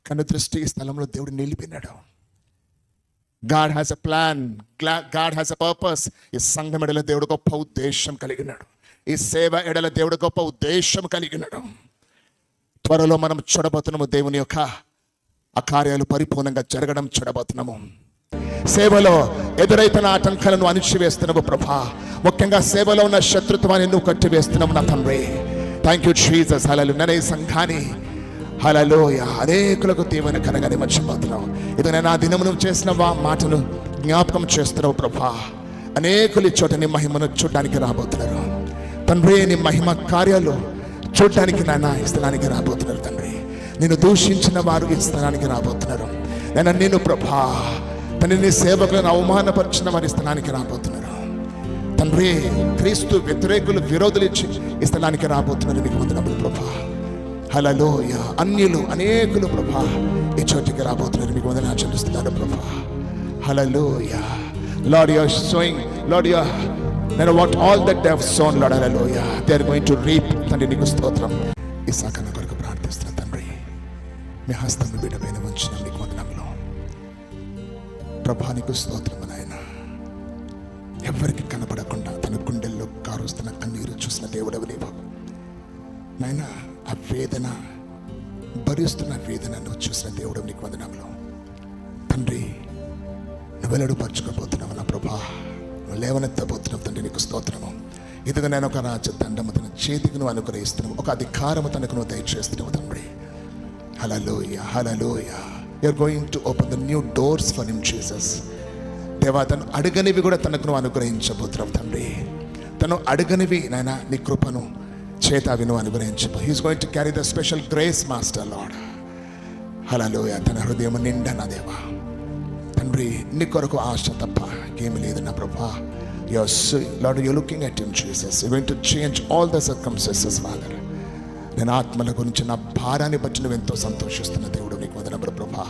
కనుదృష్టి ఈ స్థలంలో దేవుడు నిలిపినాడు. God has a plan, God has a purpose. ఈ సంఘం ఎడల దేవుడు గొప్ప ఉద్దేశం కలిగినాడు. ఈ సేవ ఎడల దేవుడు గొప్ప ఉద్దేశం కలిగినాడు. త్వరలో మనం చూడబోతున్నాము దేవుని యొక్క ఆ కార్యాలు పరిపూర్ణంగా జరగడం చూడబోతున్నాము. సేవలో ఎదురైతున్న ఆటంకాలను అణిచివేస్తున్నావు ప్రభా. ముఖ్యంగా సేవలో ఉన్న శత్రుత్వాన్ని నువ్వు కట్టివేస్తున్నావు నా తండ్రి. Thank you Jesus. హల్లెలూయా. నేను ఈ సంఘాన్ని హల్లెలూయా అనేకులకు దీవెన కలగని మర్చిపోతున్నావు. ఇది నేను ఆ దినము నువ్వు చేసిన మాటను జ్ఞాపకం చేస్తున్నావు ప్రభా. అనేకులు ఈ చోట నీ మహిమను చూడడానికి రాబోతున్నారు తండ్రి. నీ మహిమ కార్యాలు చూడడానికి నాయన ఈ స్థలానికి రాబోతున్నారు తండ్రి. నేను దూషించిన వారు ఈ స్థలానికి రాబోతున్నారు నేను ప్రభా. తండ్రి నీ సేవకులను అవమానపరిచిన వారి స్థలానికి రాబోతున్నారు తండ్రి. క్రీస్తు వ్యతిరేకులు విరోధులు ఇచ్చి ఈ స్థలానికి రాబోతున్నారు. నీకు వందనములు ప్రభా. హల్లెలూయా. అన్యులు అనేకులు ప్రభా ఈ చోటికి రాబోతున్నారు. మీకు వందనాలు చెల్లిస్తున్నాను ప్రభా. హల్లెలూయా. Lord you are showing, Lord you నేను what all that they have sown, Lord హల్లెలూయా, they are going to reap. తండ్రి నీకు స్తోత్రం. ఈ సాకన కొరకు ప్రార్థిస్తున్నా తండ్రి. మీ హస్తం బిడ్డపైన ఉంచిన నీకు వందనములు ప్రభా. నీకు స్తోత్రం నాయన. ఎవరికి కనపడకుండా తన గుండెల్లో కారుస్తున్న కన్నీరు చూసిన దేవుడవు నీవు నాయన. ఆ వేదన భరిస్తున్న వేదన నువ్వు చూసిన దేవుడు నీకు వందనములు తండ్రి. నువ్వు వెల్లడిపరచుకోబోతున్నావు నా ప్రభా. నువ్వు లేవనెత్తబోతున్నావు తండ్రి. నీకు స్తోత్రము. ఇదిగా నేను ఒక రాజదండము తన చేతికి నువ్వు అనుగ్రహిస్తున్నావు. ఒక అధికారము తనకు నువ్వు దయచేస్తున్నావు తండ్రి. హల్లెలూయా. హల్లెలూయా. You are going to open the new doors for him Jesus. దేవా తను అడగనివి కూడా తనకు నువ్వు అనుగ్రహించబోతున్నావు తండ్రి. తను అడగనివి నాయన నీ కృపను చేత అవి నువ్వు అనుగ్రహించబో. He is going to carry the special grace master Lord. హల్లెలూయా. తన హృదయం నిండా నా దేవా తండ్రి. నీ కొరకు ఆశ తప్ప ఏమి లేదు నా ప్రభా. Lord you looking at him Jesus. You going to change all the circumstances father. నేను ఆత్మల గురించి నా భారాన్ని బట్టి నువ్వు ఎంతో సంతోషిస్తున్న దేవుడు నీకు వందనములు ప్రభా.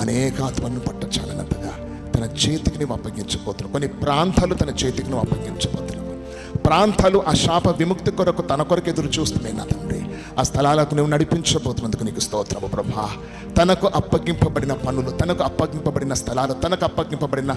అనేక ఆత్మలను పట్టచాలనంతగా తన చేతికి నువ్వు అప్పగించబోతున్నావు. కొన్ని ప్రాంతాలు తన చేతికి నువ్వు అప్పగించబోతున్నావు. ప్రాంతాలు ఆ శాప విముక్తి కొరకు తన కొరకు ఎదురు చూస్తున్నాయి నా తండ్రి. ఆ స్థలాలకు నువ్వు నడిపించబోతున్నందుకు నీకు స్తోత్రము ప్రభా. తనకు అప్పగింపబడిన పనులు, తనకు అప్పగింపబడిన స్థలాలు, తనకు అప్పగింపబడిన